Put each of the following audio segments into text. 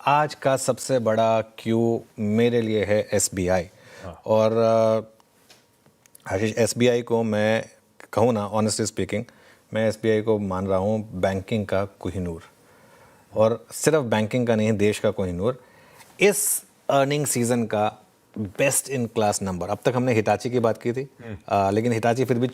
आज का सबसे बड़ा क्यू मेरे लिए है एसबीआई। और आशीष, एसबीआई को मैं कहूँ ना, ऑनेस्टली स्पीकिंग, मैं एसबीआई को मान रहा हूँ बैंकिंग का कोहिनूर, और सिर्फ बैंकिंग का नहीं, देश का कोहिनूर। इस अर्निंग सीजन का बेस्ट इन क्लास नंबर। अब तक हमने हिताची की बात की थी, लेकिन हिताची फिर भी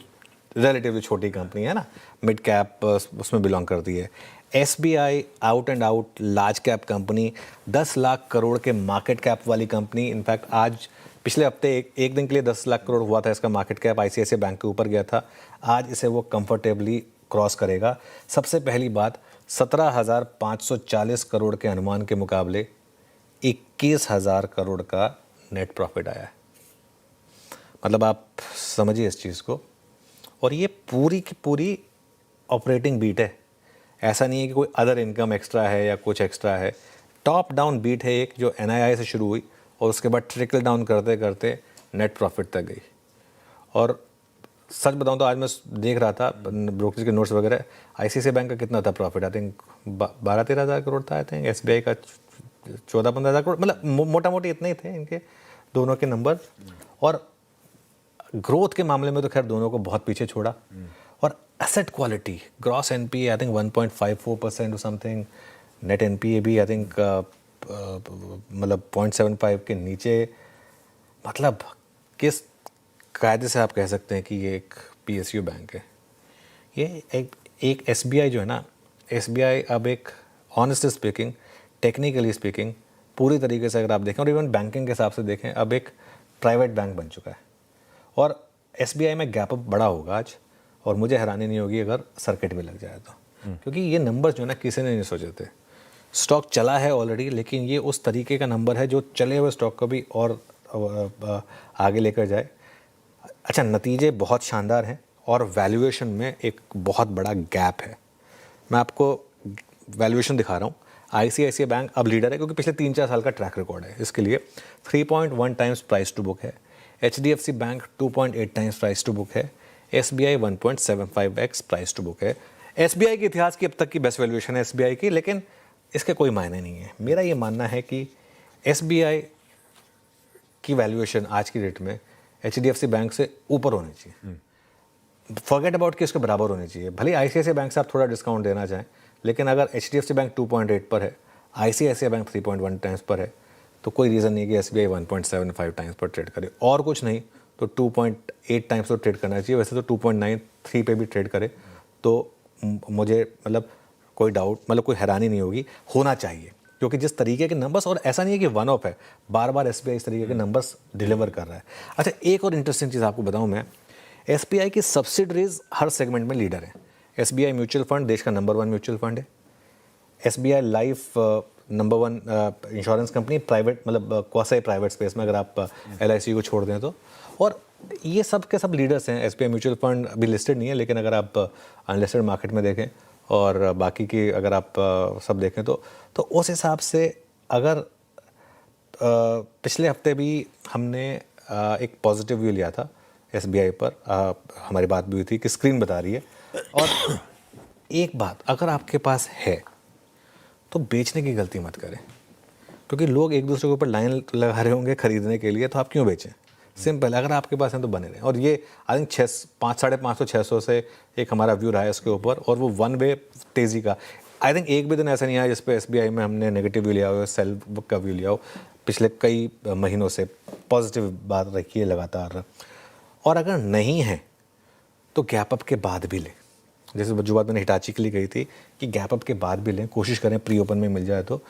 रिलेटिवली छोटी कंपनी है ना, मिड कैप उसमें बिलोंग करती है। SBI out and out large cap company, 10 lakh crore के मार्केट कैप वाली कंपनी। इनफैक्ट आज पिछले हफ्ते एक दिन के लिए 10 लाख करोड़ हुआ था इसका मार्केट कैप, आईसीआईसीआई बैंक के ऊपर गया था। आज इसे वो कंफर्टेबली क्रॉस करेगा। सबसे पहली बात, 17,540 करोड़ के अनुमान के मुकाबले 21,000 करोड़ का नेट प्रॉफिट आया है। मतलब आप समझिए इस चीज़ को। और ये पूरी की पूरी ऑपरेटिंग बीट है, ऐसा नहीं है कि कोई अदर इनकम एक्स्ट्रा है या कुछ एक्स्ट्रा है। टॉप डाउन बीट है एक, जो एनआईआई से शुरू हुई और उसके बाद ट्रिकल डाउन करते करते नेट प्रॉफिट तक गई। और सच बताऊं तो आज मैं देख रहा था ब्रोकरेज के नोट्स वगैरह, आईसीआईसीआई बैंक का कितना था प्रॉफिट, आई थिंक 12-13 हज़ार करोड़ था, आई थिंक एसबीआई का 14-15 हज़ार करोड़, मतलब मोटा मोटी इतने ही थे इनके दोनों के नंबर। और ग्रोथ के मामले में तो खैर दोनों को बहुत पीछे छोड़ा। और asset quality, gross NPA I think 1.54% और समथिंग, नेट एनपीए भी आई थिंक मतलब 0.75 के नीचे। मतलब किस कायदे से आप कह सकते हैं कि ये एक पीएसयू बैंक है। ये एक एसबीआई जो है ना, एसबीआई अब एक ऑनेस्टली स्पीकिंग, टेक्निकली स्पीकिंग, पूरी तरीके से अगर आप देखें और इवन बैंकिंग के हिसाब से देखें, अब एक प्राइवेट बैंक बन चुका है। और एसबीआई में गैप अप बड़ा होगा आज, और मुझे हैरानी नहीं होगी अगर सर्किट में लग जाए तो, क्योंकि ये नंबर जो है ना, किसी ने नहीं सोचे थे। स्टॉक चला है ऑलरेडी, लेकिन ये उस तरीके का नंबर है जो चले हुए स्टॉक को भी और आगे लेकर जाए। अच्छा, नतीजे बहुत शानदार हैं और वैल्यूएशन में एक बहुत बड़ा गैप है। मैं आपको वैल्यूएशन दिखा रहा हूँ। आईसीआईसीआई बैंक अब लीडर है क्योंकि पिछले 3-4 साल का ट्रैक रिकॉर्ड है। इसके लिए 3.1 टाइम्स प्राइस टू बुक है। HDFC bank 2.8 times price to book है। SBI 1.75x price to book है। एसबीआई के इतिहास की अब तक की बेस्ट वैल्यूएशन है एसबीआई की, लेकिन इसके कोई मायने नहीं है। मेरा ये मानना है कि एसबीआई की वैल्यूएशन आज की डेट में एचडीएफसी बैंक से ऊपर होनी चाहिए। फॉरगेट अबाउट कि इसके बराबर होनी चाहिए। भले आईसीआईसीआई बैंक से आप थोड़ा डिस्काउंट देना चाहें, लेकिन अगर एचडीएफसी बैंक 2.8 पर है, आईसीआईसीआई बैंक 3.1 टाइम्स पर है, तो कोई रीज़न नहीं है कि एसबीआई 1.75 टाइम्स पर ट्रेड करे। और कुछ नहीं तो 2.8 टाइम्स तो ट्रेड करना चाहिए। वैसे तो 2.93 पे भी ट्रेड करे तो मुझे मतलब कोई डाउट, मतलब कोई हैरानी नहीं होगी, होना चाहिए। क्योंकि जिस तरीके के नंबर्स, और ऐसा नहीं है कि वन ऑफ है, बार बार एसबीआई इस तरीके के नंबर्स डिलीवर कर रहा है। अच्छा, एक और इंटरेस्टिंग चीज़ आपको बताऊं मैं, एसबीआई की सब्सिडरीज हर सेगमेंट में लीडर है। एसबीआई म्यूचुअल फंड देश का नंबर 1 म्यूचुअल फंड है। SBI life number 1 insurance company, private मतलब क्वासी प्राइवेट स्पेस में, अगर आप एलआईसी को छोड़ दें तो। और ये सब के सब लीडर्स हैं। एसबीआई म्यूचुअल फंड अभी लिस्टेड नहीं है, लेकिन अगर आप अनलिस्टेड मार्केट में देखें और बाकी की अगर आप सब देखें तो उस हिसाब से अगर पिछले हफ्ते भी हमने एक पॉजिटिव व्यू लिया था एसबीआई पर, हमारी बात भी हुई थी कि स्क्रीन बता रही है। और एक बात, अगर आपके पास है तो बेचने की गलती मत करें, क्योंकि लोग एक दूसरे के ऊपर लाइन लगा रहे होंगे खरीदने के लिए, तो आप क्यों बेचें। सिंपल, अगर आपके पास है तो बने रहें। और ये आई थिंक 550-600 से एक हमारा व्यू रहा है इसके ऊपर, और वो वन वे तेज़ी का। आई थिंक एक भी दिन ऐसा नहीं आया जिस पे एसबीआई में हमने नेगेटिव व्यू लिया हो, सेल बुक का व्यू लिया हो। पिछले कई महीनों से पॉजिटिव बात रखी है लगातार। और अगर नहीं है तो गैप अप के बाद भी लें। जैसे जो बात मैंने हिटाची के लिए कही थी कि गैप अप के बाद भी लें, कोशिश करें प्री ओपन में मिल जाए तो।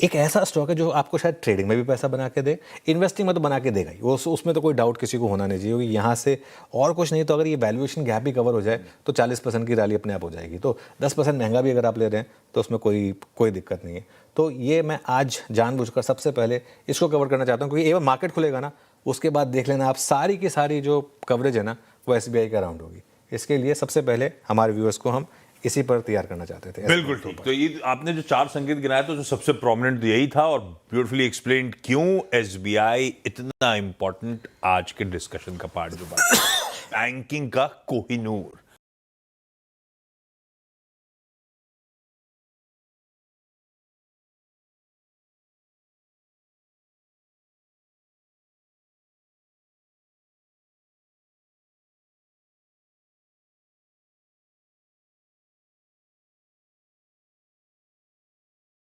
एक ऐसा स्टॉक है जो आपको शायद ट्रेडिंग में भी पैसा बना के दे, इन्वेस्टिंग में तो बना के देगा ही, वो उसमें तो कोई डाउट किसी को होना नहीं चाहिए। क्योंकि यहाँ से और कुछ नहीं तो अगर ये वैल्यूएशन गैप भी कवर हो जाए तो 40% की रैली अपने आप हो जाएगी। तो 10% महंगा भी अगर आप ले रहे हैं तो उसमें कोई दिक्कत नहीं है। तो ये मैं आज जानबूझकर सबसे पहले इसको कवर करना चाहता हूँ, क्योंकि एक बार मार्केट खुलेगा ना, उसके बाद देख लेना आप, सारी की सारी जो कवरेज है ना वो एसबीआई के अराउंड होगी। इसके लिए सबसे पहले हमारे व्यूअर्स को हम इसी पर तैयार करना चाहते थे। बिल्कुल ठीक। तो ये आपने जो 4 संकेत गिनाया तो जो सबसे प्रोमिनेंट यही था, और ब्यूटीफुली एक्सप्लेन्ड क्यों एसबीआई इतना इंपॉर्टेंट आज के डिस्कशन का पार्ट जो बात बैंकिंग का कोहिनूर।